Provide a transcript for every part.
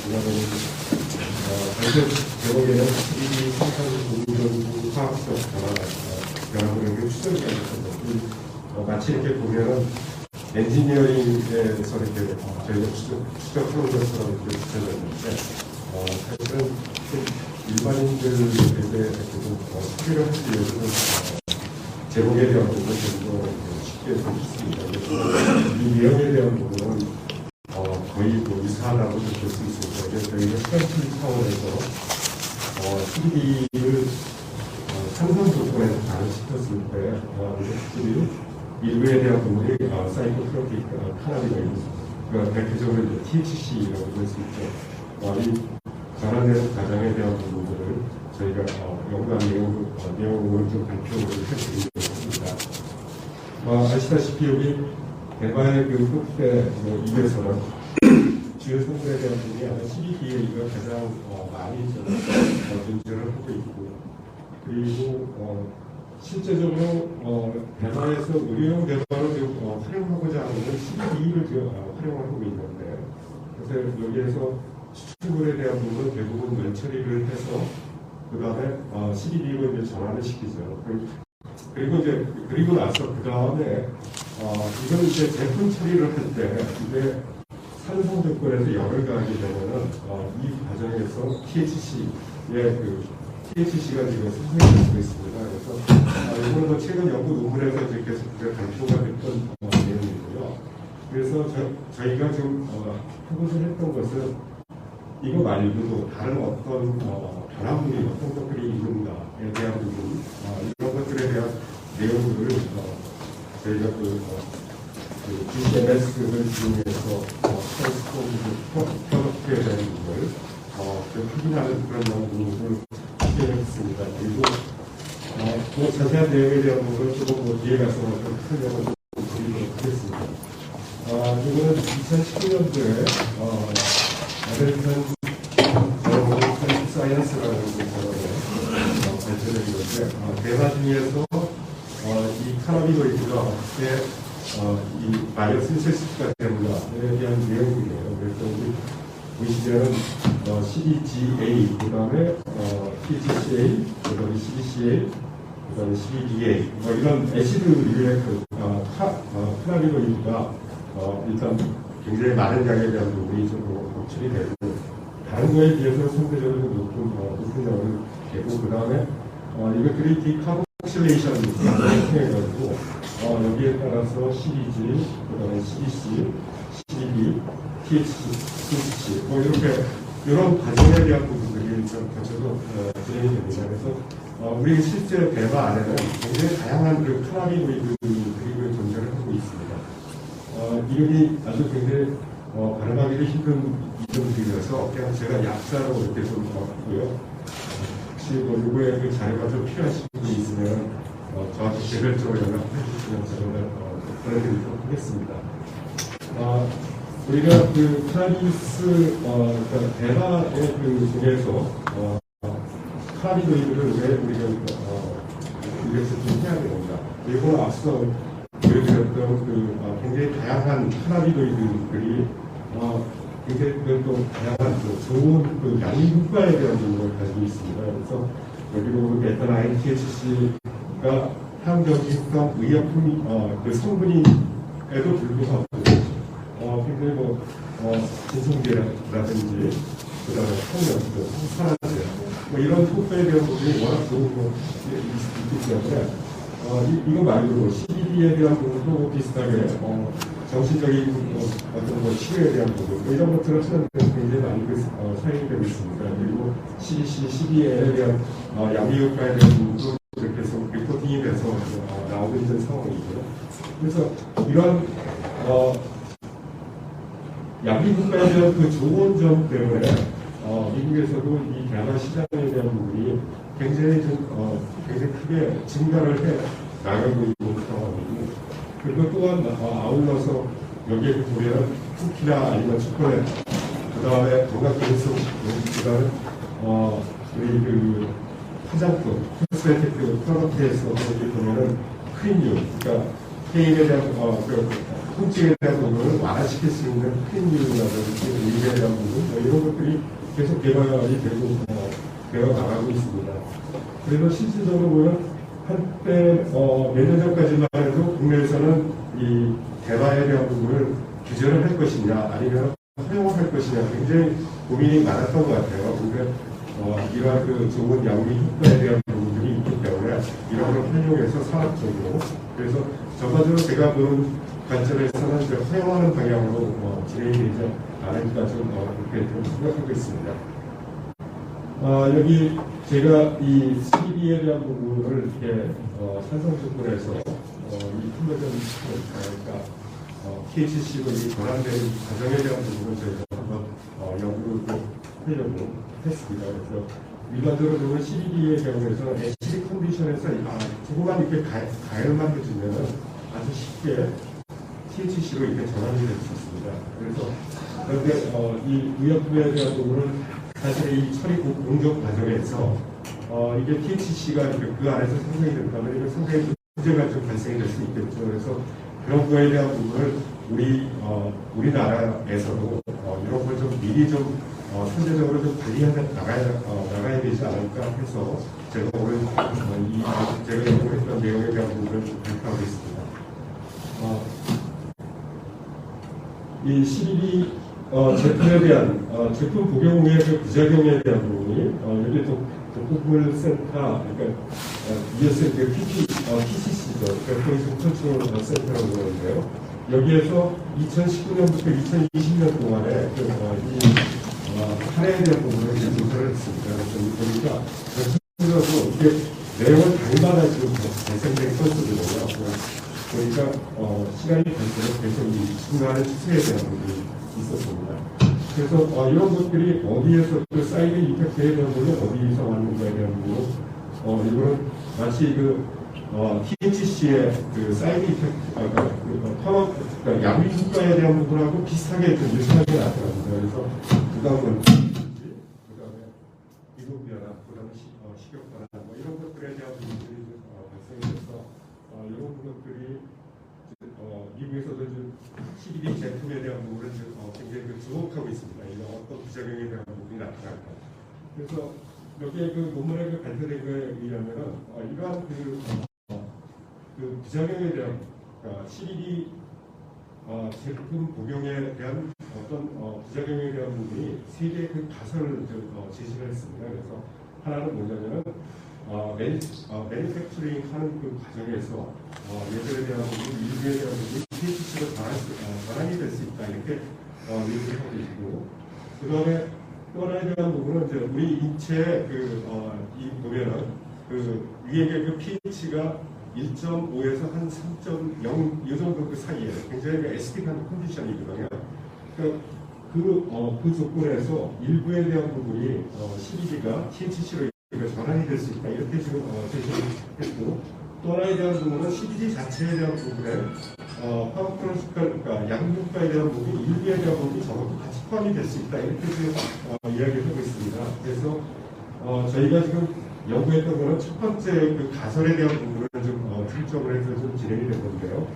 그다음에 전체 제목에는 3D 생산 공정 화학적 변화를 추정이 있어서 마치 이렇게 보면은 엔지니어링에서 이렇게 저희가 추적 프로젝트처럼 이렇게 붙여졌는데 사실은 일반인들에게 좀 소개를 하기 위해서는 제목에 대한 부분을 좀더 쉽게 볼 수 있습니다. 이 내용에 대한 부분은 거의 뭐 유사하다고 볼 수 있습니다. 그래서 저희가 시간풀이 차원에서 3D를 상상 조건에서 가능시켰을 때 확실히 일부에 대한 부분이 사이코트로픽 카나비노이드, 대표적으로 이제 THC라고 볼 수 있죠. 이 전환되는 과정에 대한 부분들을 저희가 연구한 내용을 좀 발표를 해드리려고 합니다. 아시다시피 여기 대마의 그 끝에 입에서는 주요 성분에 대한 부분이 아마 CBDA가 가장 많이 존재를 하고 있고, 그리고 실제적으로 대마에서 의료용 대마를 활용하고자 하는 CBD를 활용하고 있는데, 그래서 여기에서 추출물에 대한 부분은 대부분 면처리를 해서 그 다음에 CBD로 이제 전환을 시키죠. 그리고 나서 그 다음에 이걸 이제 제품 처리를 할 때 이게 산성 조건에서 열을 가하게 되면은 이 과정에서 THC가 지금 생성될 수 있습니다. 그래서 이거는 뭐 최근 연구 논문에서 이제 계속 발표가 됐던 내용이고요. 그래서 저희가 좀 해보실 했던 것은 이거 말고도 다른 어떤 변화물이 어떤 것들이 있는가에 대한 부분, 이런 것들에 대한 내용들을 저희가 GCMS를 이용해서 프로덕트에 대한 부분을 확인하는 그런 연구를 진행했습니다. 그리고 그 자세한 내용에 대한 부분은 조금 뒤에 가서 좀 설명을 드리도록 하겠습니다. 이거는 2019년도에 아메리칸 사이언스라는 저널에 발표된 건데, 대마 중에서 이 카나비노이드가 어떻게 이 바이오 신세시스가 되는가에 대한 내용이에요. 그래서 보시면은 CDGA, 그 다음에 TGCA, 그 다음에 CDCA, 그 다음에 CDDA, 이런 애시드류의 카나비노이드가 일단 굉장히 많은 양에 대한 부분이 좀 노출이 되고, 다른 거에 비해서 상대적으로 높은 양을 되고, 그 다음에 이것들이 디카복실레이션을 통해가지고 여기에 따라서 CDG, 그 다음에 CDC, CDB, THC, 이렇게 이런 과정에 대한 부분들이 좀 거쳐서 진행이 됩니다. 그래서 우리 실제 대마 안에는 굉장히 다양한 그 카나비노이드들이 존재를 하고 있습니다. 이름이 아주 굉장히 발음하기도 힘든 이름들이라서 그냥 제가 약자로 이렇게 좀 넣었고요. 혹시 누구의 그 자료가 좀 필요하신 분이 있으면 저한테 개별적으로 연락해 주시면 제가 보내드리도록 하겠습니다. 우리가 그 카나비스 그러니까 대마의 그 중에서 카나비노이드를 왜 우리가 이것을 좀 해야 되는가? 그리고 앞서 보여드렸던 그 굉장히 다양한 카나비노이드들이 굉장히 또 다양한 좋은 그 양리 효과에 대한 부분을 가지고 있습니다. 그래서 여기 보면 메타나인 THC가 향적인 의약품 그 성분에도 불구하고 굉장히 진통제라든지 그다음에 통역, 산화제 이런 효과에 대한 부분이 워낙 좋은 것이 있기 때문에 이거 말고 CBD에 대한 부분도 비슷하게 정신적인 어떤 치료에 대한 부분 이런 것들을 쓰는 데 굉장히 많이 사용이 되고 있습니다. 그리고 CDC, CBA에 대한 양리 효과에 대한 부분도 이렇게 해서 리포팅이 돼서 나오고 있는 상황이고요. 그래서 이런 양리 효과에 대한 그 좋은 점 때문에 미국에서도 이 대마 시장에 대한 부분이 굉장히 굉장히 크게 증가를 해 나가고 있는 상황이고, 그리고 또한 아울러서 여기에 보면 쿠키나 아니면 초콜릿, 그 다음에 건강기능성, 그 다음에 우리 그 화장품, 코스메틱 프로덕트에서 여기 보면은 크림류, 그러니까 케이크에 대한 통증에 대한 부분을 완화시킬 수 있는 크림류라든지 의료에 대한 부분 이런 것들이 계속 개발이 되고 되어 나가고 있습니다. 그래서 실질적으로 보면 한때 몇 년 전까지만 해도 국내에서는 이 대마에 대한 부분을 규제를 할 것이냐 아니면 허용을 할 것이냐 굉장히 고민이 많았던 것 같아요. 그러니까 이러한 그 좋은 양미 효과에 대한 부분들이 있기 때문에 이런 걸 활용해서 산업적으로 그래서 전반적으로 제가 보는 관점에서는 이제 허용하는 방향으로 진행이 되지 않을까 좀 그렇게 좀 생각하고 있습니다. 여기 제가 이 CBD에 대한 부분을 이렇게 산성 조건에서 이 플로전 그러니까 THC로 이 전환되는 과정에 대한 부분을 저희가 한번 연구를 하려고 했습니다. 그래서 일반적으로 보면 CBD의 경우에서 애시드 컨디션에서 조그만 이렇게 가열만 해주면 아주 쉽게 THC로 이렇게 전환이 될 수 있습니다. 그래서 그런데 이 의약품에 대한 부분을 사실 이 처리 공정 과정에서 이게 THC가 그 안에서 생성이 된다면 이거 상당히 문제가 좀 발생이 될 수 있겠죠. 그래서 그런 거에 대한 부분을 우리나라에서도 이런 걸 좀 미리 좀 선제적으로 좀 관리해 나가야 되지 않을까 해서 제가 오늘 제가 연구했던 내용에 대한 부분을 좀 발표하고 있습니다. 이 CBD 제품에 대한 제품 복용 후의 그 부작용에 대한 부분이 여기 독극물센터 그러니까 ESL PCC죠. 포인트 컨트롤 센터라고 그러는데요. 여기에서 2019년부터 2020년 동안에 할애에 대한 부분을 조사를 했습니다. 그래서 보니까 전체적으로 이게 내용을 달마다 지금 발생된 건수거든요. 그러니까 시간이 갈수록 계속 이 증가하는 추세에 대한 부분이 있었습니다. 그래서 이런 것들이 어디에서 그 사이드 임팩트에 대한 부분이 어디에서 왔는가에 대한 부분 이거는 마치 THC의 그 사이드 임팩트 그러니까 양리 효과에 대한 부분하고 비슷하게 좀 유사하게 나타납니다. 그래서 부담은 그다음에 미국 변화, 그다음에 식욕 변화 이런 것들에 대한 부분들이 발생해서 이런 부분들이 미국에서도 좀 CBD 제품에 대한 부분을 굉장히 주목하고 있습니다. 이런 어떤 부작용에 대한 부분이 나타날까. 그래서 여기에 그 논문에 발표된 거에 의하면 이러한 그 부작용에 대한 CBD 제품 복용에 대한 어떤 부작용에 대한 부분이 세 개의 그 가설을 제시를 했습니다. 그래서 하나는 뭐냐면은 매니팩처링 하는 그 과정에서 얘들에 대한 부분, 일부에 대한 부분이 THC로 전환이 될 수 있다 이렇게 얘기를 하고 있고, 그 다음에 또 하나에 대한 부분은 이제 우리 인체에 이 보면은 그 위에 그 pH가 1.5에서 한 3.0 이 정도 그 사이에 굉장히 애시드한 컨디션이거든요. 그러니까 그 조건에서 일부에 대한 부분이 CBD가 THC로 전환이 될 수 있다 이렇게 지금 제시했고, 또 하나에 대한 부분은 CBD 자체에 대한 부분에 그러니까 양효과에 대한 부분이 일부에 대한 부분이 저것도 같이 포함이 될 수 있다 이렇게 지금 이야기를 하고 있습니다. 그래서 저희가 지금 연구했던 거는 첫 번째 그 가설에 대한 부분을 좀 중점을 해서 좀 진행이 된 건데요.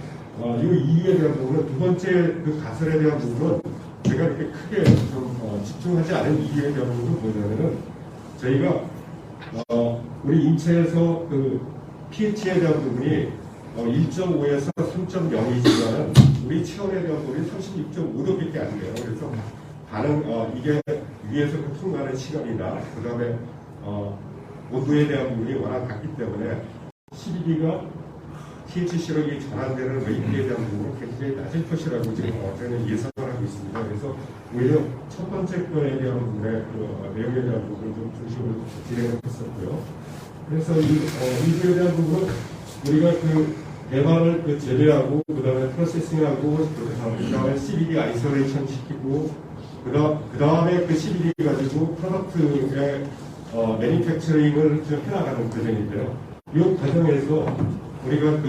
이 이유에 대한 부분은 두 번째 그 가설에 대한 부분은 제가 이렇게 크게 좀 집중하지 않은 이유에 대한 부분은 뭐냐면은 저희가 우리 인체에서 그 pH에 대한 부분이 1.5에서 3.0이지만 우리 체온에 대한 부분이 36.5도밖에 안 돼요. 그래서 이게 위에서 통과하는 시간이나 그 다음에 온도에 대한 부분이 워낙 같기 때문에 CBD가 THC로 전환되는 레이트에 대한 부분은 굉장히 낮을 것이라고 지금 저는 예상을 하고 있습니다. 그래서 오히려 첫 번째 거에 대한 부분에 내용에 대한 부분을 좀 중심으로 진행을 했었고요. 그래서 이거에 대한 부분은 우리가 그 대만을 재배하고 그 다음에 프로세싱하고 그 다음에 CBD 아이솔레이션 시키고 그 다음에 그 CBD 가지고 프로덕트의 매니팩처링을 해나가는 과정인데요. 이 과정에서 우리가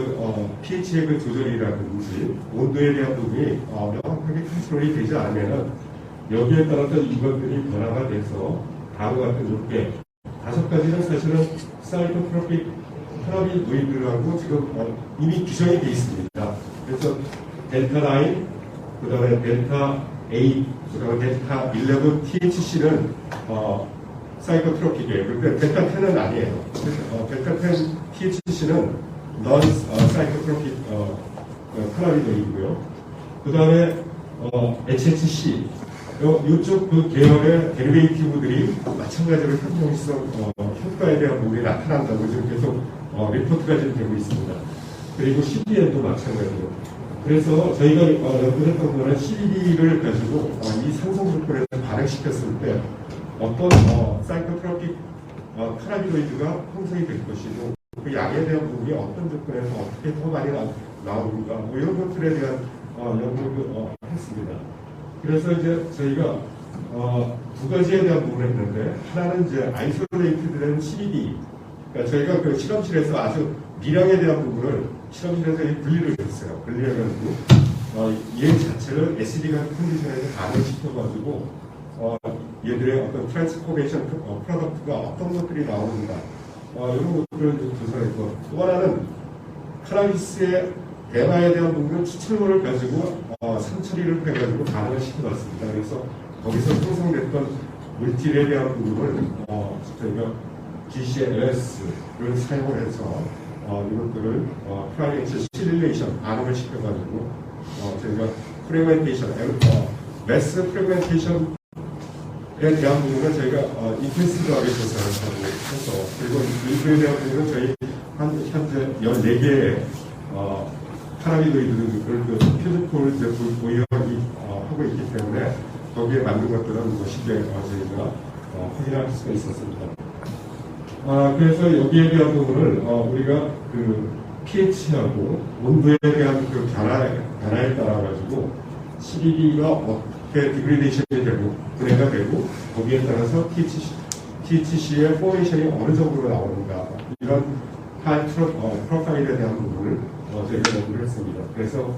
pH의 그 조절이라든지 온도에 대한 부분이 명확하게 컨트롤이 되지 않으면 여기에 따라서 이것들이 변화가 돼서 다음과 같은 이렇게 5가지는 사실은 사이토트로픽 테라피 노이드라고 지금 이미 규정이 되어 있습니다. 그래서 델타 9, 그 다음에 델타 8, 그 다음에 델타 11 THC는 사이코트로픽이에요. 그런데 델타 10은 아니에요. 델타 10 THC는 넌 사이코트로픽 카나비노이드고요. 그 다음에 HHC 이쪽 그 계열의 데리베이티브들이 마찬가지로 현정성 효과에 대한 부분이 나타난다고 지금 계속 리포트가 지금 되고 있습니다. 그리고 CBN도 마찬가지로. 그래서 저희가 연구했던 거는 CBD를 가지고 이 상성 조건에서 발행시켰을 때 어떤 사이코트로픽 카나비노이드가 형성이 될 것이고 그 약에 대한 부분이 어떤 조건에서 어떻게 더 많이 나오는가 뭐 이런 것들에 대한 연구를 했습니다. 그래서 이제 저희가 두 가지에 대한 부분을 했는데 하나는 이제 아이솔레이트된 CBD 그러니까 저희가 그 실험실에서 아주 미량에 대한 부분을 실험실에서 분리를 했어요. 분리해가지고 얘 자체를 SED 같은 컨디션에서 가능시켜가지고 얘들의 어떤 트랜스포메이션 프로덕트가 어떤 것들이 나오는가 이런 것들을 조사했고 또 하나는 카나비스의 대마에 대한 부분은 추출물을 가지고 상처리를 해가지고 가능을 시켜봤습니다. 그래서 거기서 생성됐던 물질에 대한 부분을 저희가 GCLS를 사용을 해서 이것들을 프라이엑스 시뮬레이션 가능을 시켜가지고 저희가 프레그멘테이션, 매스 프레그멘테이션에 대한 부분은 저희가 인텐시브하게 조사를 하고 해서 그리고 일부에 대한 부분은 저희 현재 14개의 카나비노이드를 그 표준콜을 보유하고 있기 때문에 거기에 맞는 것들은 쉽게 저희가 확인할 수가 있었습니다. 그래서 여기에 대한 부분을 우리가 그 pH하고 온도에 대한 그 변화에 따라 가지고 CBD가 어떻게 디그레이션이 되고 분해가 되고 거기에 따라서 THC의 포메이션이 어느 정도로 나오는가 이런 프로파일에 대한 부분을 저희가 연구를 했습니다. 그래서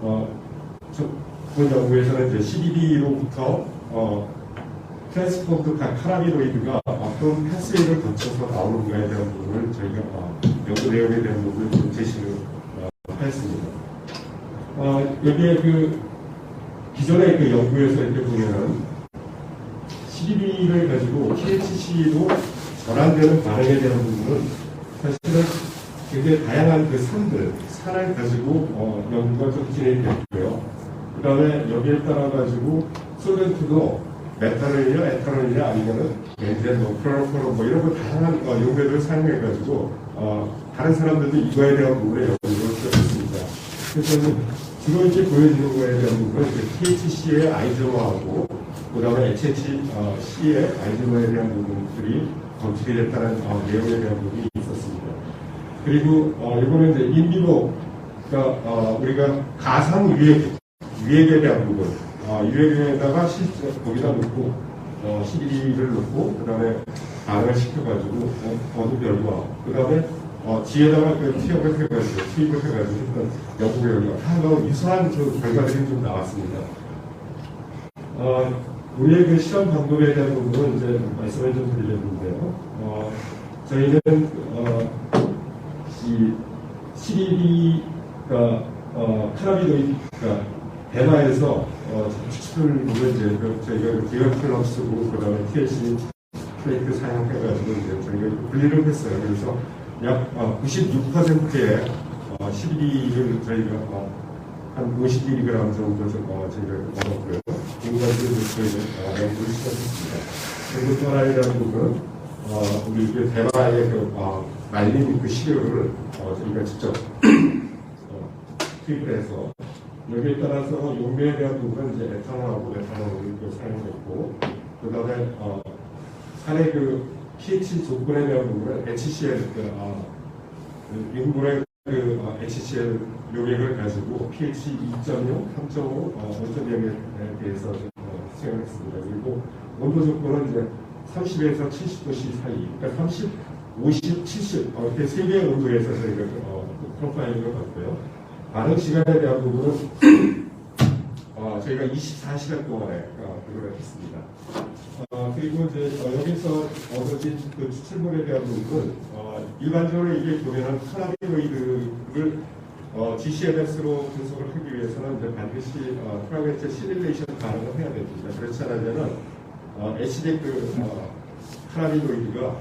본 연구에서는 이제 CBD로부터 트랜스포드 카나비노이드가 어떤 패스웨이를 거쳐서 나오는가에 대한 부분을 저희가 연구 내용에 대한 부분을 좀 제시를 하였습니다. 여기에 그 기존의 그 연구에서 이렇게 보면은 CBD를 가지고 THC로 전환되는 반응에 대한 부분은 사실은 굉장히 다양한 그 산을 가지고 연구가 좀 진행이 됐고요. 그 다음에 여기에 따라 가지고 솔벤트도 메탄올이냐 에탄올이냐 아니면은 벤젠, 클로로포럼 뭐 이런 거 다양한 용매들을 사용해 가지고 다른 사람들도 이거에 대한 부분에 연구를 했습니다. 그래서 주로 이제 보여지는 거에 대한 부분은 THC의 아이소머하고 그 다음에 HHC의 아이소머에 대한 부분들이 검출이 됐다는 내용에 대한 부분이 있었습니다. 그리고 이거는 이제 인비보 그러니까 우리가 가상 유액에 대한 부분 유액에다가 실제 거기다 넣고 CBD를 넣고 그 다음에 반응을 시켜가지고 어느 결과 그 다음에 뒤에다가 그 투입을 해가지고 했던 연구 결과 다 유사한 그 결과들이 좀 나왔습니다. 우리의 그 실험 방법에 대한 부분은 이제 말씀을 좀 드리려는데요. 저희는 이 CBD가 카나비노이드가 대마에서 추출물을 이제 저희가 디얼클럽 쓰고 그 다음에 THC 플레이트 사용해가지고 이제 저희가 분리를 했어요. 그래서 약 96%의 CBD를 저희가 한 50mg 정도 저희가 먹었고요. 지금까지 저희가 연구를 시작했습니다. 그리고 또 하나에 대한 부분은 우리 그 대마의 그 말린 그 시료를 저희가 직접 투입을 해서 여기에 따라서 용매에 대한 부분은 이제 에탄올하고 메탄올을 사용했고 그 다음에 산의 그 pH 조건에 대한 부분은 HCl 인물의 그 HCl 용액을 가지고 pH 2.0, 3.5, 5.0에 대해서 수행했습니다. 그리고 온도 조건은 이제 30에서 70도씨 사이, 그러니까 30, 50, 70 이렇게 세 개의 온도에서 저희가 프로파일링을 봤고요. 반응 시간에 대한 부분은 저희가 24시간 동안에 그걸 했습니다. 그리고 이제 여기서 얻어진 그 추출물에 대한 부분은 일반적으로 이게 보면은 카나비노이드를 GCMS로 분석을 하기 위해서는 이제 반드시 프라그멘트 시뮬레이션 가능을 해야 됩니다. 그렇지 않으면 HD 카나비노이드가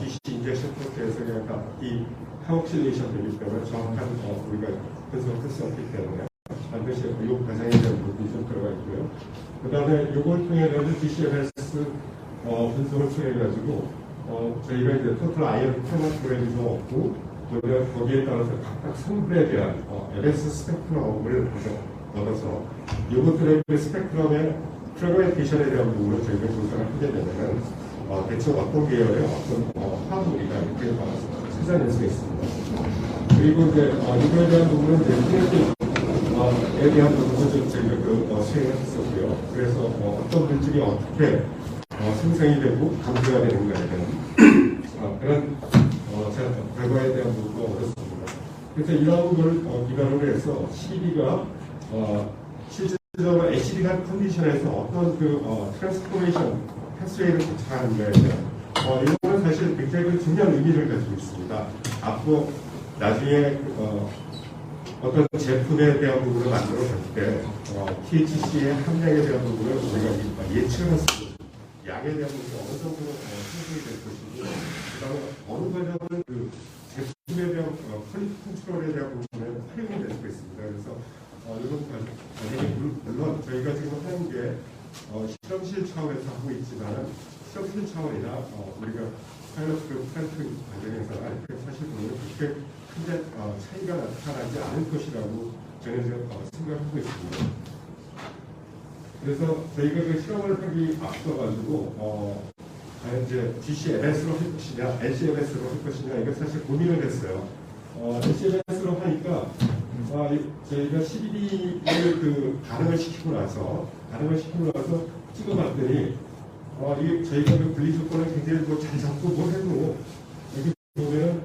GC 인젝션 프로세스에서 그냥 이 카옥실레이션 되기 때문에 정확한 우리가 분석을 할 수 없기 때문에 반드시 이 과정에 대한 부분이 좀 들어가 있고요. 그 다음에 이걸 통해 가지고 GCMS 분석을 통해 가지고 저희가 이제 토탈 아이언 프로그램이 좀 없고 거기에 따라서 각각 성분에 대한 LS 스펙트럼을 얻어서 이것들의 스펙트럼의 프레그멘테이션에 대한 부분을 저희가 조사를 하게 되면 대체 어떤 계열의 어떤 화합물이가 이렇게 찾아낼 수 있습니다. 그리고 이제 이거에 대한 부분은 이제 에 대한 부분을 저희가 수행을 했었고요. 그래서 어떤 물질이 어떻게 생성이 되고 강조가 되는 거에 대한 그런 결과에 대한 부분도 어렵습니다. 그래서 이런 걸 기반으로 해서 CD가 실질적으로 HD가 컨디션에서 어떤 트랜스포메이션 패스웨이를 도착하는가에 대한 이거는 사실 굉장히 중요한 의미를 가지고 있습니다. 앞으로 나중에 어떤 제품에 대한 부분을 만들어 볼 때 THC의 함량에 대한 부분을 우리가 예측을 했습니다. 양에 대한 부분이 어느 정도 형성이 될 것이고, 그 다음에 어느 과정은 제품에 대한 퀄리티 컨트롤에 대한 부분에 활용이 될 수 있습니다. 그래서 이런 과정이 물론 저희가 지금 하는 게 실험실 차원에서 하고 있지만 실험실 차원이나 우리가 파일럿 플랜트 과정에서 사실 보면 그렇게 크게 차이가 나타나지 않을 것이라고 저는 생각하고 있습니다. 그래서 저희가 그 실험을 하기 앞서가지고 이제 GCMS로 할 것이냐, LCMS로 할 것이냐 이거 사실 고민을 했어요. LCMS로 하니까 저희가 CBD를 반응을 시키고 나서 찍어봤더니 이게 저희가 그 분리 조건을 굉장히 잘 잡고 뭘 해도 여기 보면은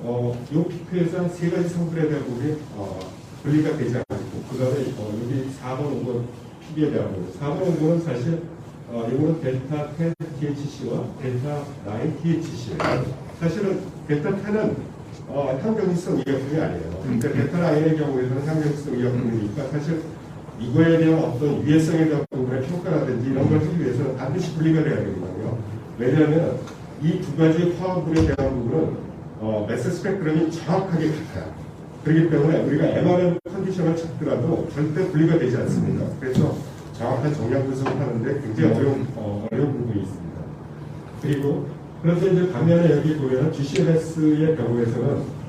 요 피크에서 한 3가지 성분에 대한 부분이 분리가 되지 않고 그 다음에 여기 4번 5번 PB에 대한 부분 4번 5번은 사실 이거는 델타 10 THC와 델타 9 THC예요. 사실은 델타 10은 항정성 의약품이 아니에요. 근데 델타 9의 경우에는 항정성 의약품이니까 사실 이거에 대한 어떤 유해성에 대한 부분의 평가라든지 이런 걸 하기 위해서는 반드시 분리가 돼야 되거든요. 왜냐하면 이 두 가지 화합물에 대한 부분은 매스 스펙트럼이 정확하게 같아요. 그렇기 때문에 우리가 MRM 컨디션을 찾더라도 절대 분리가 되지 않습니다. 그래서 정확한 정량 분석을 하는데 굉장히 어려운 부분이 있습니다. 그리고 그런데 이제 반면에 여기 보면 GCMS의 경우에서는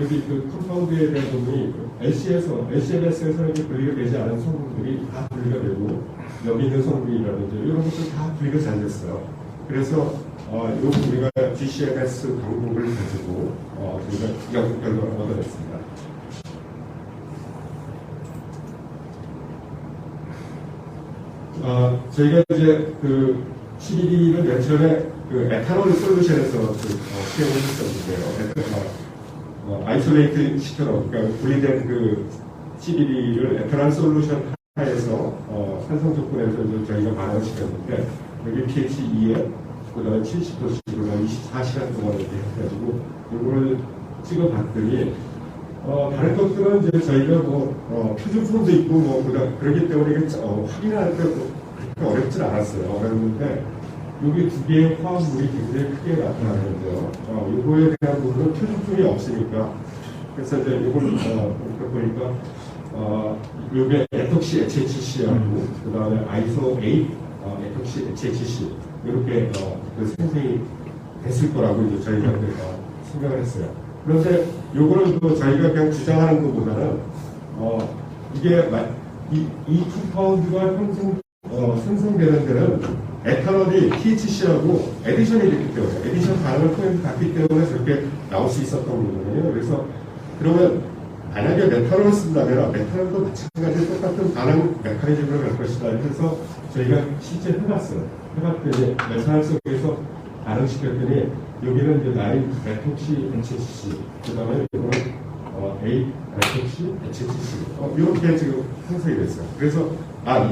여기 그 컴파운드에 대한 부분이 LCMS에서 이제 분리가 되지 않은 성분들이 다 분리가 되고 여기 있는 성분이라든지 이런 것들 다 분리가 잘 됐어요. 그래서 우리가 GCMS 방법을 가지고 저희가 연구 결과를 얻어냈습니다. 저희가 이제 그 CBD를 맨 처음에 그 에탄올 솔루션에서 시험을 했었는데요. 아이솔레이트 시켜놓은, 그러니까 분리된 그 CBD를 에탄올 솔루션 하에서 산성 조건에서 이제 저희가 반응을 시켰는데 여기 pH 2에 그다음에 70도씩으로 24시간 동안 이렇게 해가지고 이거를 찍어봤더니 다른 것들은 이제 저희가 표준품도 있고 그러기 때문에 이게 확인할 때 그렇게 어렵진 않았어요. 어렵는데 여기 두 개의 화합물이 굉장히 크게 나타나는데요. 이거에 대한 부분은 표준품이 없으니까 그래서 이제 이걸 보니까 여기 에톡시 HHC하고 그 다음에 아이소 8 에톡시 HHC 이렇게 생성이 됐을 거라고 이제 저희가 생각을 했어요. 그런데 요거는 저희가 그냥 주장하는 것보다는 이게 이 컴파운드가 생성되는 데는 에탄올이 THC하고 에디션이 됐기 때문에 에디션 반응을 통해서 갔기 때문에 저렇게 나올 수 있었던 거거든요. 그래서 그러면 만약에 메탄올을 쓴다면 메탄올도 마찬가지로 똑같은 반응 메커니즘으로 갈 것이다. 그래서 저희가 실제 해봤어요. 해봤더니 메탄올 속에서 반응시켰더니 여기는 이제 9 메톡시 HCC 그 다음에 이거는 8 메톡시 HCC 이렇게 지금 형성이 됐어요. 그래서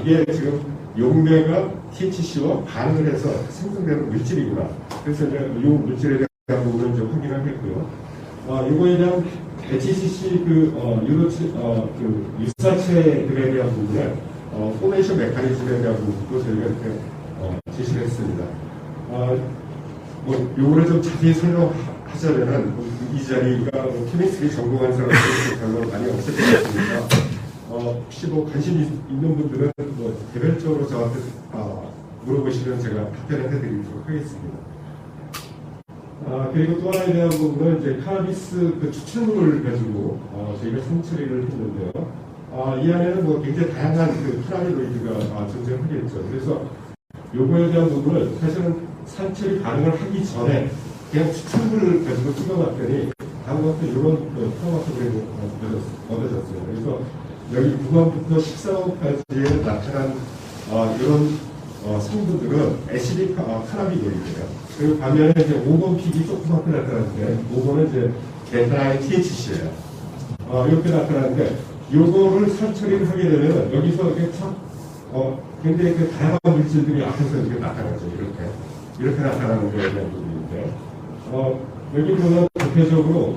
이게 지금 용매가 THC와 반응을 해서 생성되는 물질이구나. 그래서 이제 이 물질에 대한 부분을 좀 확인하겠고요. 이거에 대한 HCC 유사체들에 대한 부분에 포메이션 메커니즘에 대한 부분도 저희가 이렇게 제시를 했습니다. 요거를 좀 자세히 설명하자면은 이 자리가 케미스트리 전공한 사람들이 별로 많이 없을 것 같으니까 혹시 관심 있는 분들은 개별적으로 저한테 물어보시면 제가 답변을 해드리도록 하겠습니다. 그리고 또 하나에 대한 부분은 이제 카나비스 추출물을 가지고 저희가 선처리를 했는데요. 이 안에는 굉장히 다양한 카나비노이드가 존재하겠죠. 그래서 요거에 대한 부분을 사실은 산처리 반응을 하기 전에 그냥 추출물을 가지고 찍어봤더니 다음과 같은 이런 프로마토그램이 얻어졌어요. 그래서 여기 9번부터 14번까지에 나타난 이런 성분들은 애시딕 카나비노이드예요. 그리고 반면에 이제 5번 픽이 조그맣게 나타나는데 5번은 이제 베타인 THC예요. 이렇게 나타나는데 요거를 산처리를 하게 되면 여기서 이렇게 굉장히 다양한 물질들이 앞에서 이렇게 나타나죠. 이렇게 나타나는 거에 대한 부분인데 여기 보면 대표적으로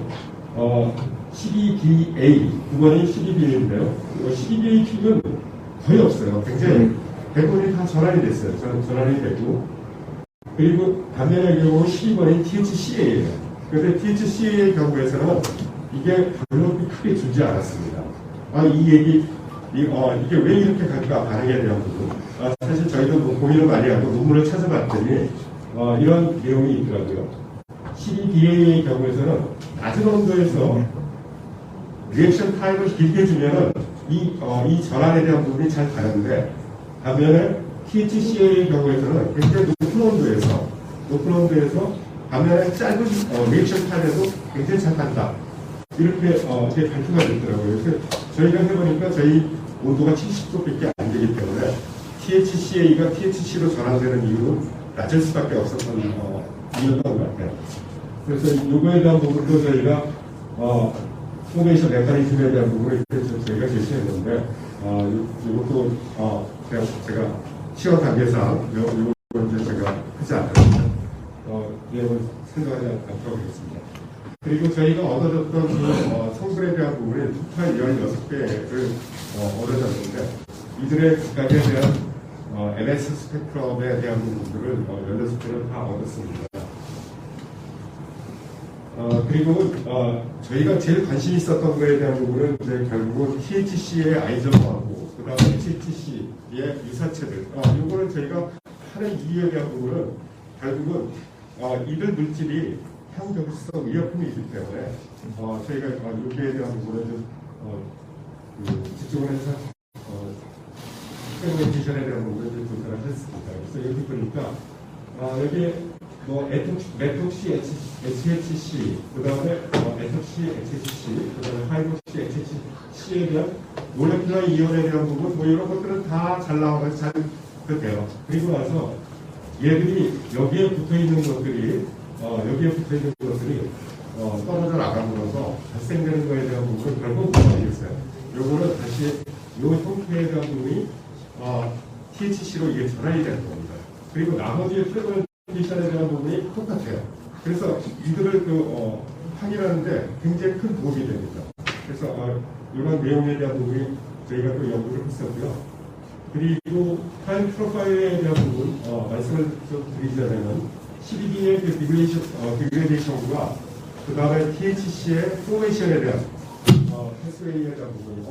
12BA 9번이 12BA인데요. 12BA 픽은 거의 없어요. 굉장히 대부분이 다 전환이 됐어요. 전환이 되고 그리고 반면의 경우 12번이 THCA예요. 그런데 THCA의 경우에서는 이게 별로 크게 주지 않았습니다. 이게 왜 이렇게 갈까 반응에 대한 부분. 사실 저희도 고민을 많이 하고 논문을 찾아봤더니 이런 내용이 있더라고요. 12BA의 경우에서는 낮은 온도에서 리액션 타임을 길게 주면은 이 전환에 대한 부분이 잘 가는데 반면에 THCA의 경우에서는 굉장히 높은 온도에서 반면에 짧은 리액션 타임에도 굉장히 잘 간다. 이렇게 제 발표가 됐더라고요. 그래서 저희가 해보니까 저희 온도가 70도밖에 안 되기 때문에 THCA가 THC로 전환되는 이유는 낮을 수밖에 없었던 이유였던 것 같아요. 그래서 이거에 대한 부분도 저희가 포메이션 메커니즘에 대한 부분을 저희가 제시했는데 이것도 제가 시험 단계상 이건 이제 제가 하지 않았습니다. 내용을 설명하지 않도록 하겠습니다. 그리고 저희가 얻어졌던 성분에 대한 부분이 토탈 16개를 얻어졌는데 이들의 각각에 대한 MS 스펙트럼에 대한 부분들을 16개를 다 얻었습니다. 그리고 저희가 제일 관심 있었던 거에 대한 부분은 이제 결국은 THC의 아이점하고 그 다음에 HTC의 유사체들 이거를 저희가 하는 이유에 대한 부분은 결국은 이들 물질이 향정성 위협품이기 때문에 저희가 여기에 대한 부분을 좀 집중을 해서 세그멘테이션에 대한 부분을 좀 조사를 했습니다. 그래서 여기 보니까 여기에 메톡시 HHC, 그 다음에 에톡시 HHC, 그 다음에 하이독시 HHC에 대한 몰레큘러 이온에 대한 부분, 이런 것들은 다 잘 나와서 잘 돼요. 그리고 나서 얘들이 여기에 붙어 있는 것들이 떨어져 나감으로써 발생되는 것에 대한 부분은 결국 뭐가 되겠어요? 요거는 다시 요 형태에 대한 부분이 THC로 이게 전환이 되는 겁니다. 그리고 나머지의 프레그멘테이션에 대한 부분이 똑같아요. 그래서 이들을 확인하는데 굉장히 큰 도움이 됩니다. 그래서 이런 내용에 대한 부분이 저희가 또 연구를 했었고요. 그리고 타임 프로파일에 대한 부분 말씀을 좀 드리자면 12B의 디그레이션과 그 다음에 THC의 포메이션에 대한 패스웨이에 대한 부분이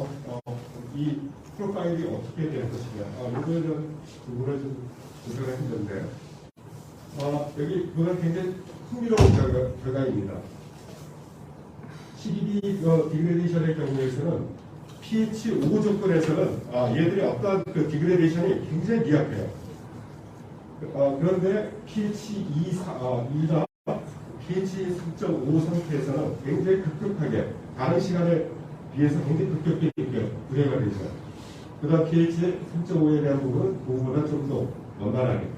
이 프로파일이 어떻게 되는 것이냐 이거에 대한 부분을 좀 조사를 했는데 여기 보면 굉장히 흥미로운 결과입니다. 12B 디그레이션의 경우에서는 pH 5 조건에서는 얘들이 어떤 디그레이션이 굉장히 미약해요. 그런데 pH 2나 pH 3.5 상태에서는 굉장히 급격하게 반응 시간에 비해서 굉장히 급격하게 분해가 되죠. 그 다음 pH 3.5에 대한 부분은 그거보다 좀 더 원만하게.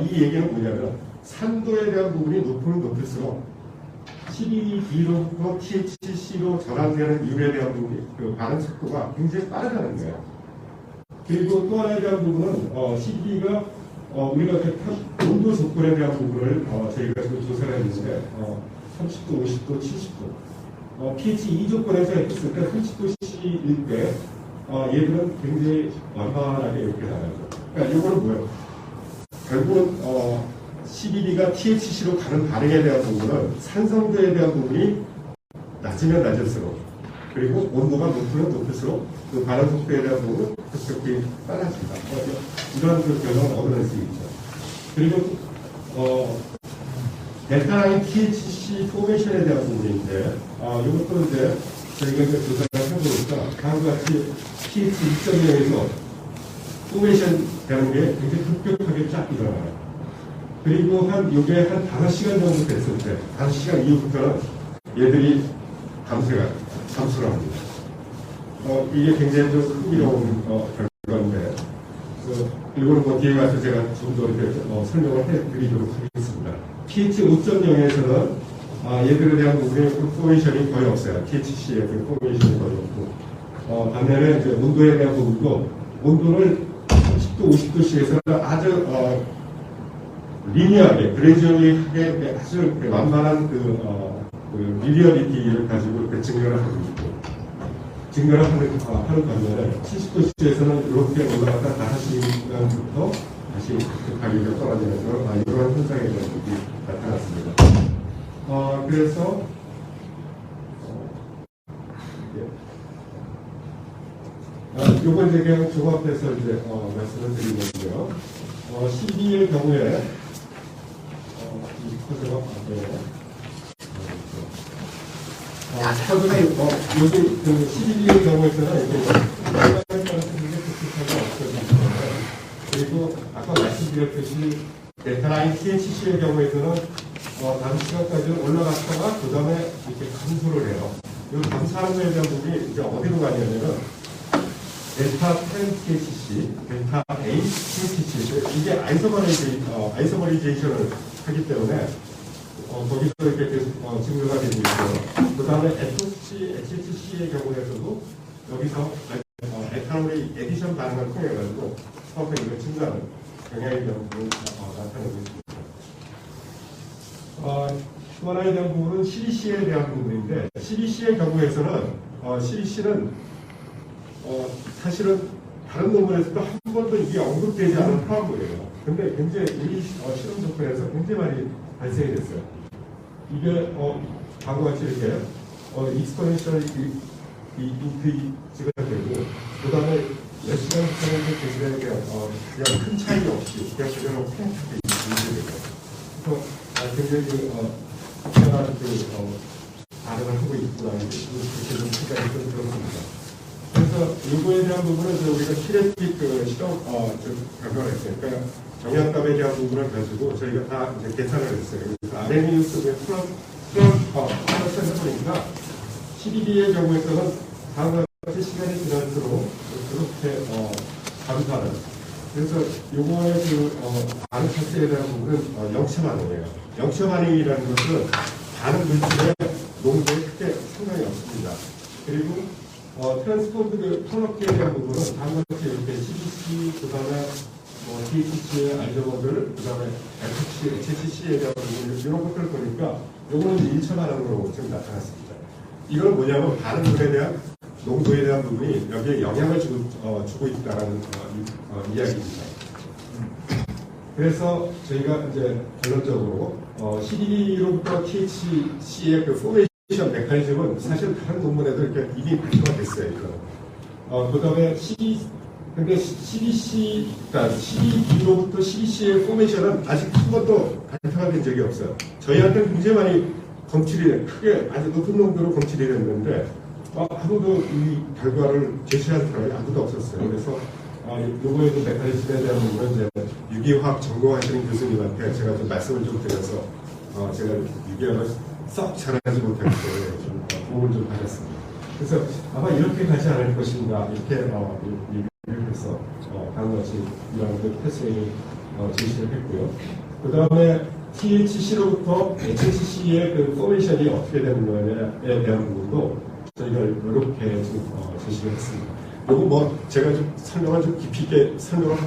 이 얘기는 뭐냐면 산도에 대한 부분이 높으면 높을수록 12B로부터 THC로 전환되는 이유에 대한 부분이 반응 속도가 굉장히 빠르다는 거예요. 그리고 또 하나에 대한 부분은 12B가 우리가 온도 조건에 대한 부분을 저희가 지금 조사를 했는데 30도, 50도, 70도 pH 2 조건에서 했을 때 30도C일 때 얘들은 굉장히 완만하게 이렇게 나가죠. 그러니까 이거는 뭐예요? 결국은 CBD가 THC로 가는 반응에 대한 부분은 산성도에 대한 부분이 낮으면 낮을수록, 그리고 온도가 높으면 높을수록 그 반응 속도에 대한 부분은 급격히 빨라집니다. 이런 그 결과를 얻어낼 수 있죠. 그리고 델타라인 THC 포메이션에 대한 부분인데, 이것도 이제 저희가 이제 조사를 해보니까 다음과 같이 pH 2.0에서 포메이션 되는 게 굉장히 급격하게 쫙 일어나요. 그리고 요게 한 5시간 정도 됐을 때, 5시간 이후부터는 얘들이 감소를 합니다. 이게 굉장히 좀 흥미로운 결과인데, 이거는 뭐 뒤에 가서 제가 좀 더 이렇게 설명을 해드리도록 하겠습니다. pH 5.0에서는 얘들에 대한 부분의 포메이션이 거의 없어요. THC에 그 포메이션이 거의 없고, 반면에 이제 온도에 대한 부분도 온도를 30도, 50도씨에서 아주 리니어하게, 그레이저리하게 아주 완만한 그 리니어리티를 가지고 이렇게 증가를 하고 있고, 증가를 하는 반면에 70도씨에서는 이렇게 올라갔다 5시간부터 다시 급하게 떨어지는 이런 현상에 대한 것이 나타났습니다. 그래서 요건 이제 그냥 종합해서 이제 말씀을 드린 건데요. CB의 경우에 커져가 요즘 그 CB의 경우에서는 이렇게 그리고 아까 말씀드렸듯이 델타라인 THC의 경우에서는 5시간까지 올라갔다가 그 다음에 이렇게 감소를 해요. 이 감소하는 거에 대한 부분이 이제 어디로 가냐면은 델타 10 THC, 델타 8 THC 이게 아이소머리제이션을 하기 때문에 거기서 이렇게 계속 증가가 되고 있고요. 그 다음에 HC의 경우에서도 여기서 에탄올의 에디션 반응을 통해 가지고 서서히 이거 증가하는 경향에 대한 부분이 나타나고 있습니다. 또 하나에 대한 부분은 CDC에 대한 부분인데, CDC의 경우에서는 CDC는 사실은 다른 논문에서도 한 번도 이게 언급되지 않은 화합물이에요. 근데 굉장히 우리 실험 조건에서 굉장히 많이 발생이 됐어요. 이게 과거와 같이 이렇게 익스포넨셜 인크리즈가 되고, 그 다음에 몇 시간 후에는 그냥 큰 차이 없이 그냥 그대로 팽창되게 되죠. 그래서 굉장히 특별한 반응을 하고 있구나, 이렇게 좀 생각이 좀 들었습니다. 그래서 이거에 대한 부분은 우리가 키네틱 실험 결과를 했어요. 그러니까 정량값에 대한 부분을 가지고 저희가 다 이제 계산을 했어요. 그래서 RNA 플러스 해보니까 CBD의 경우에서는 다음과 같이 시간이 지날수록 그렇게 감소하는. 그래서 요거의 반응 자체에 대한 부분은 영체 반응이에요. 영체 반응이라는 것은 다른 물질의 농도에 크게 상관이 없습니다. 그리고 트랜스포드 컬러기에 대한 부분은 다음과 같이 이렇게 CBC, 그 다음에 THC의 알저버들, 그 다음에 FHC, HCC에 대한 부분, 이런 것들을 보니까 요거는 1차 반응으로 지금 나타났습니다. 이건 뭐냐면 다른 물에 대한 농도에 대한 부분이 여기에 영향을 주고 있다는 이야기입니다. 그래서 저희가 이제 결론적으로 CD로부터 THC의 그 포메이션 메커니즘은 사실 다른 논문에도 이렇게 이미 발표가 됐어요. 그 다음에 근데 그러니까 CD로부터 CDC의 포메이션은 아직 한 번도 발표가 된 적이 없어요. 저희한테는 굉장히 많이 검출이 크게 아주 높은 농도로 검출이 됐는데 아무도 이 결과를 제시한 사람이 아무도 없었어요. 그래서 요거에도 메커니즘에 대한 부분은 이제 유기화학 전공하시는 교수님한테 제가 좀 말씀을 좀 드려서 제가 유기화학을 썩 잘하지 못하기 때문에 좀 도움을 좀 받았습니다. 그래서 아마 이렇게 가지 않을 것인가 이렇게 얘기를 해서 다음과 같이 이런 그 패스웨이 제시를 했고요. 그 다음에 THC로부터 HCC의 그 포메이션이 어떻게 되는가에 대한 부분도 저희가 이렇게 지금 제시를 했습니다. 요거 뭐 제가 좀 설명을 좀 깊이 있게 설명을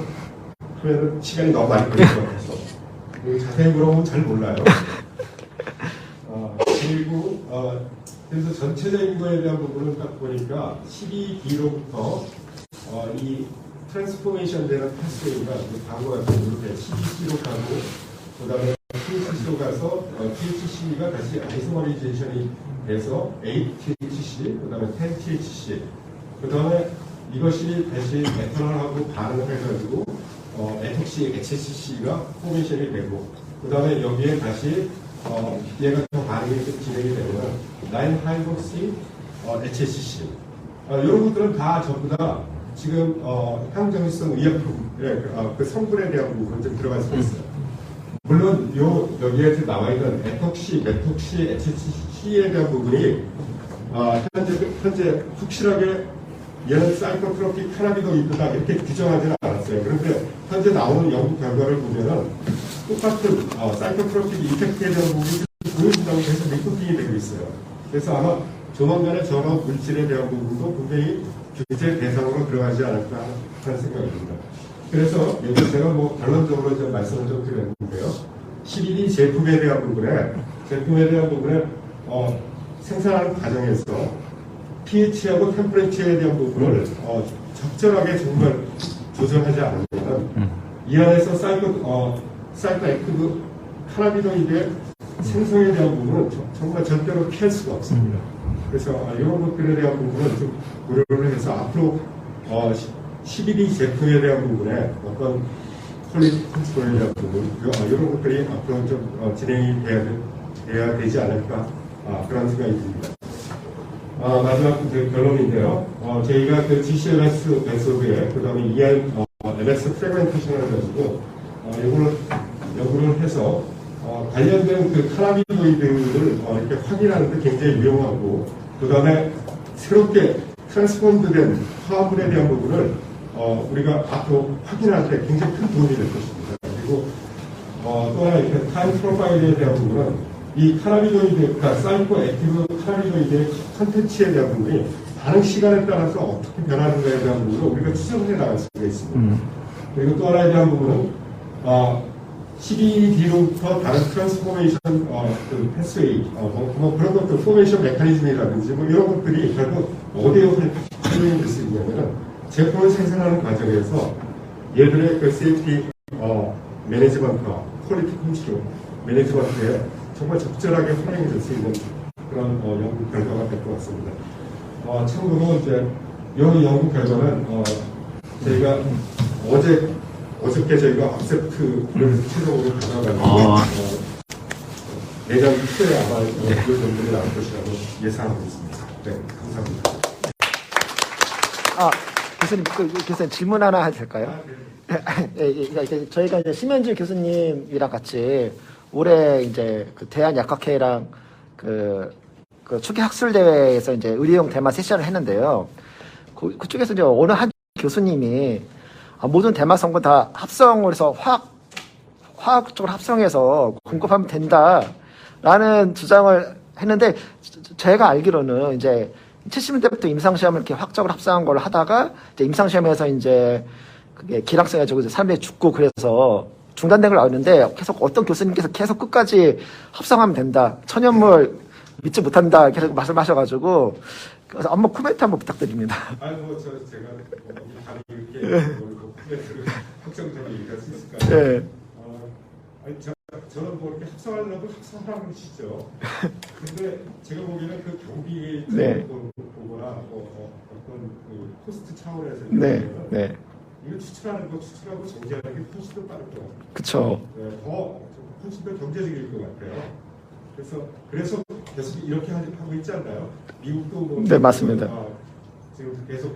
하면 시간이 너무 많이 걸릴 것 같아서 자세히 물어보면 잘 몰라요. 그리고 그래서 전체적인 거에 대한 부분은 딱 보니까 12D로부터 이 트랜스포메이션 되는 패스웨이가 방어 같은 이렇게 12C로 가고 그 다음에 THC로 가서 THC가 다시 아이소머리제이션이 돼서 8THC, 그 다음에 10THC, 그 다음에 이것이 다시 에탄올하고 반응을 해가지고 에톡시 HCC가 포메이션이 되고 그 다음에 여기에 다시 얘가 더 반응이 좀 진행이 되면 9-하이독시 HCC 이런 것들은 다 전부 다 지금 향정성 의약품의 그 성분에 대한 부분은 좀 들어갈 수 있어요. 물론 여기에 나와 있는 에톡시, 메톡시, HCC에 대한 부분이 현재 확실하게 얘는 사이코트로픽 카나비노이드다 이렇게 규정하지는 않았어요. 그런데 현재 나오는 연구 결과를 보면은 똑같은 사이코트로픽 이펙트에 대한 부분이 보여준다고 해서 리포팅이 되고 있어요. 그래서 아마 조만간에 저런 물질에 대한 부분도 분명히 규제 대상으로 들어가지 않을까 하는 생각입니다. 그래서 여기 제가 결론적으로 좀 말씀을 좀 드렸는데요. 12D 제품에 대한 부분에 생산하는 과정에서 pH하고 템퍼레처에 대한 부분을 적절하게 정말 조절하지 않으면 이 안에서 사이코액티브 카나비노이드의 생성에 대한 부분은 정말 절대로 피할 수가 없습니다. 그래서 이런 것들에 대한 부분은 좀 고려를 해서 앞으로 12D 제품에 대한 부분에 어떤 퀄리티 컨트롤에 대한 부분 이런 것들이 앞으로 좀 진행이 돼야 되지 않을까 그런 생각이 듭니다. 마지막 결론인데요. 저희가 그 GCLS 메소드에 그 다음에 MS 프래그멘테이션을 가지고 이거를 연구를 해서 관련된 그 카나비노이드를 이렇게 확인하는 데 굉장히 유용하고 그 다음에 새롭게 트랜스포드된 화합물에 대한 부분을 우리가 앞으로 확인할 때 굉장히 큰 도움이 될 것입니다. 그리고 또 하나 이렇게 타임 프로파일에 대한 부분은 이 카나비노이드, 그러니까 사이코 액티브 카나비노이드의 컨텐츠에 대한 부분이 반응 시간에 따라서 어떻게 변하는가에 대한 부분을 우리가 추정해 나갈 수가 있습니다. 그리고 또 하나에 대한 부분은 12D로부터 다른 트랜스포메이션 그 패스웨이, 그런 것들, 포메이션 메커니즘이라든지 이런 것들이 결국 어디에 활용이 될 수 있냐면은 제품을 생산하는 과정에서 얘들의 그 세이프티 매니지먼트, 퀄리티 컨트롤 매니지먼트에 정말 적절하게 활용이 될 수 있는 그런 연구 결과가 될 것 같습니다. 참고로 이제 이 연구 결과는 저희가 어저께 저희가 악셉트를 최종으로 가져가는데 내년 초에 아마 이 연구들이 나올 것이라고 예상하고 있습니다. 네, 감사합니다. 교수님 질문 하나 해도 될까요? 네. 저희가 이제 심현주 교수님이랑 같이 올해 이제 그 대한약학회랑 그 축계 학술 대회에서 이제 의료용 대마 세션을 했는데요. 그쪽에서 이제 어느 한 교수님이 모든 대마 성분 다 합성을 해서 화학적으로 합성해서 공급하면 된다라는 주장을 했는데 제가 알기로는 이제 70년대부터 임상시험을 이렇게 화학적으로 합성한 걸 하다가 이제 임상시험에서 이제 그게 기량성해가지고 사람들이 죽고 그래서 중단된 걸 알았는데 계속 어떤 교수님께서 계속 끝까지 합성하면 된다. 천연물 믿지 못한다. 계속 말씀하셔가지고 그래서 한번 코멘트 한번 부탁드립니다. 제가 이렇게 코멘트를 확정적으로 얘기할 수 있을까요? 네. 저는 이렇게 합성하려고 합성하는 것이죠. 근데 제가 보기에는 그 경비 보거나 어떤 그 코스트 차원에서 이거 추출하고 정제하는 게 훨씬 더 빠를 것 같아요. 그쵸. 훨씬 더 경제적일 것 같아요. 그래서 계속 이렇게 하고 있지 않나요? 미국도 네, 맞습니다. 지금 계속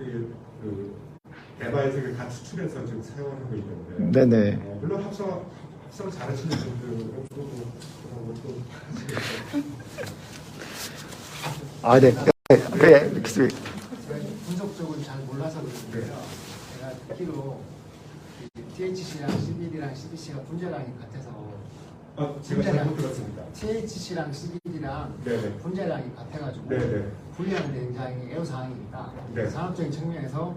대마에서 다 추출해서 지금 사용하고 있는데. 네네. 물론 합성 잘하시는 분들은 그런 것도 네, 교수님. 분석 쪽은 잘 몰라서 그런데요. 제가 듣기로 THC랑 CBD랑 CBC가 분자량이 같아서 제가 잘못 들었습니다. THC랑 CBD랑 분자량이 같아가지고 분리하는 데 굉장히 애로사항이니까 산업적인 측면에서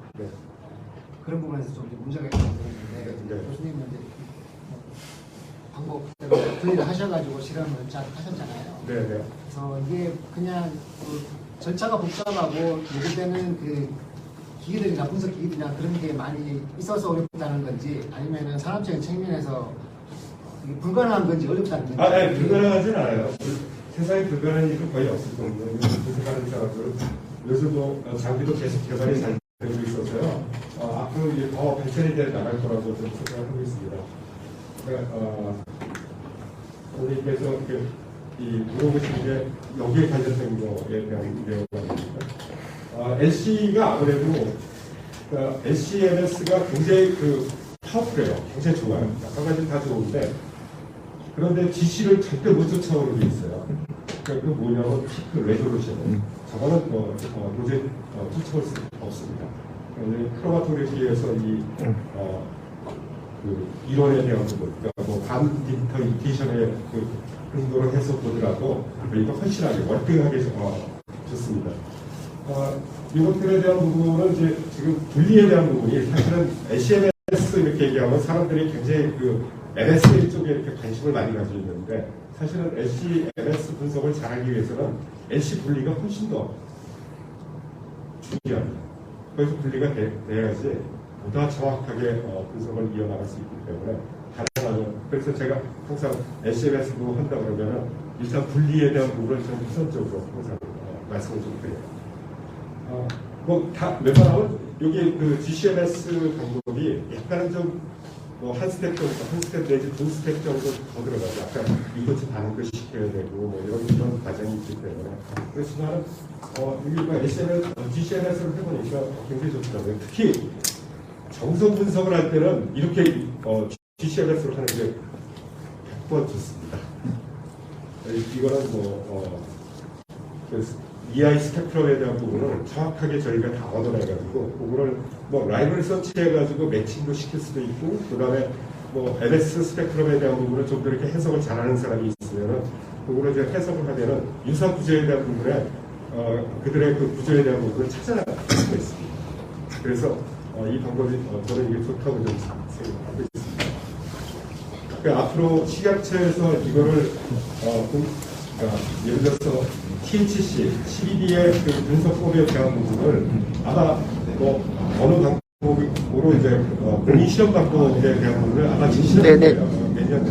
그런 부분에서 좀 문제가 있다고 들었는데 교수님은 이제 방법대로 분리를 하셔가지고 실험을 잘 하셨잖아요. 네네. 그래서 이게 그냥 그 절차가 복잡하고 요구되는 그 기기들이나 분석 기기들이나 그런 게 많이 있어서 어렵다는 건지 아니면은 산업적인 측면에서 이게 불가능한 건지 어렵다는 건지. 아, 네, 불가능하진 않아요. 세상에 불가능한 일은 거의 없을 정도로 분석하는 사람들은 요즘도 장비도 계속 개발이 잘 되고 있어서요. 앞으로 이제 더 발전이 돼 나갈 거라고 좀 생각하고 있습니다. 그러니까 선생님께서 물어보신 게 여기에 관련된 거에 대한 내용입니다. LC가 아무래도 LCMS가 굉장히 파워풀해요. 굉장히 좋아요. 여러 가지 다 좋은데 그런데 GC를 절대 못 쫓아오는 게 있어요. 그러니까 그 뭐냐면 피크 레졸루션. 저거는 도저히 쫓아올 수 없습니다. 크로마토그래피에서 그 이론에 대한 부분, 그러니까 반 디지털 이디션의 근거로 해서 보더라도 이거 훨씬하게 월등하게 좋습니다. 이것들에 대한 부분은 이제 지금 분리에 대한 부분이 사실은 LCMS 이렇게 얘기하면 사람들이 굉장히 MSA 쪽에 이렇게 관심을 많이 가지고 있는데 사실은 LCMS 분석을 잘하기 위해서는 LC 분리가 훨씬 더 중요합니다. 거기서 분리가 돼야지 보다 정확하게 분석을 이어나갈 수 있기 때문에 가능하면 그래서 제가 항상 LCMS 부분 한다 그러면은 일단 분리에 대한 부분을 좀 우선적으로 항상 말씀을 좀 드려요. 웬만하면 여기 GCMS 방법이 약간은 좀 한 스텝 정도, 한 스텝 내지 두 스텝 정도 더 들어가죠. 약간 이것 좀 다른 거 시켜야 되고 이런 과정이 있기 때문에 그렇지만 여기 GCMS를 해보니까 굉장히 좋더라고요. 특히 정성 분석을 할 때는 이렇게 GCMS로 하는 게 100번 좋습니다. 이거는 EI 스펙트럼에 대한 부분을 정확하게 저희가 다 얻어내가지고 그거를 라이브를 서치해가지고 매칭도 시킬 수도 있고 그 다음에 MS 스펙트럼에 대한 부분을 좀 더 이렇게 해석을 잘하는 사람이 있으면은 그거를 이제 해석을 하면은 유사 구조에 대한 부분에 그들의 그 구조에 대한 부분을 찾아나갈 수가 있습니다. 그래서 이 방법이 저는 이게 좋다고 좀 생각하고 있습니다. 그러니까 앞으로 식약처에서 이거를 예를 들어서 THC, CBD의 분석법에 대한 부분을 아마 어느 방법으로 이제 공익시험 방법에 대한 부분을 아마 제시할 거예요. 몇 년에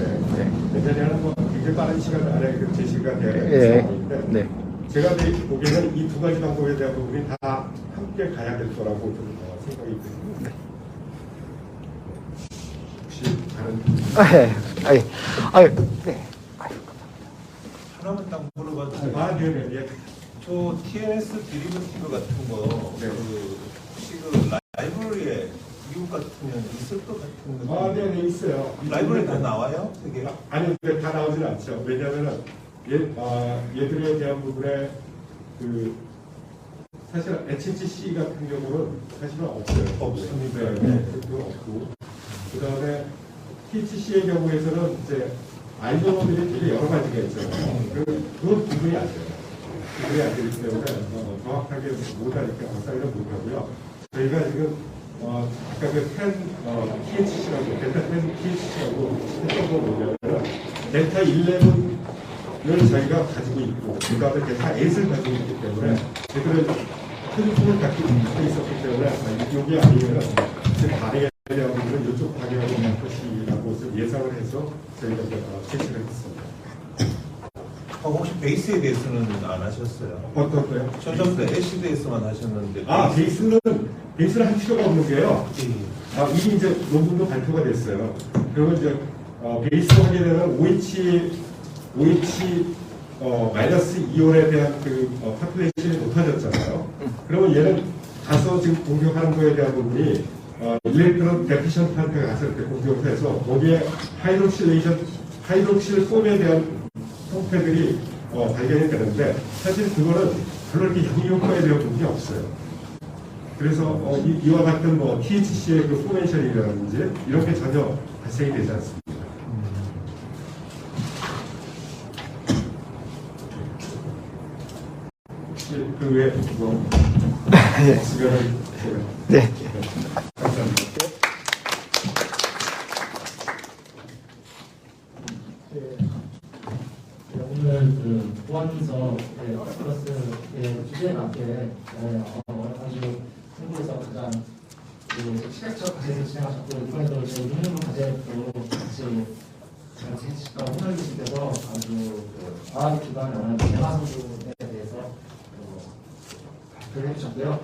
하는 굉장히 빠른 시간 안에 제시가 될 상황인데 제가 보기에는 이 두 가지 방법에 대한 부분이 다 함께 가야 될 거라고 좀 생각이 듭니다. 혹시 다른 하나만 딱 물어봐도 네네. 저 TNS 디리버티브 같은 거 혹시 라이브러리에 미국 같으면 있을 것 같은 네네 있어요. 라이브러리 다 나와요? 되게? 아니 근데 다 나오진 않죠. 왜냐하면은 얘들에 대한 부분에 사실 HCC 같은 경우는 사실은 없어요. 없습니다. 그건 없고 그 다음에 THC의 경우에서는 이제 아이돌들이 되게 여러 가지가 있잖아요. 그건 구분이 안 돼요. 구분이 안 되기 때문에 정확하게 못하니까 박사위는 못하고요. 저희가 지금 아까 THC라고 델타10 THC라고 했던 거 뭐냐면 델타 11을 저희가 가지고 있고 그 다음에 델타 8을 가지고 있기 때문에 저희들은 표준품을 갖고 있었기 때문에 여기 아니면은 그 반응에 대한 부분은 이쪽 방향으로 갈 것이라고 좀 예상을 해서 저희가 제시를 했습니다. 혹시 베이스에 대해서는 안 하셨어요? 어떤 거요? 전전부터 LCD에서만 하셨는데. 베이스를 할 필요가 없는 게요. 이게 이제 논문도 발표가 됐어요. 그러면 이제 베이스 하게 되면 OH 마이너스 이온에 대한 파퓰레이션이 높아졌잖아요. 그러면 얘는 가서 지금 공격하는 거에 대한 부분이 일렉트론 데피션트한테 가서 이렇게 공격을 해서 거기에 하이드록실 폼에 대한 형태들이 발견이 되는데 사실 그거는 별로 이렇게 양이효과에 대한 부분이 없어요. 그래서 이와 같은 THC의 그 포메이션이라든지 이런 게 전혀 발생이 되지 않습니다. 그 외에 없으면은 네. 감사합니다. 오늘 보안서 플러스 주제에 맞게 아주 한국에서 가장 시각적 과제를 진행하셨고 이번에도 저희 민영문 과제도 같이 홍일교수께서 아주 과학에 기반한 대화선수에 대해서 발표를 해주셨고요.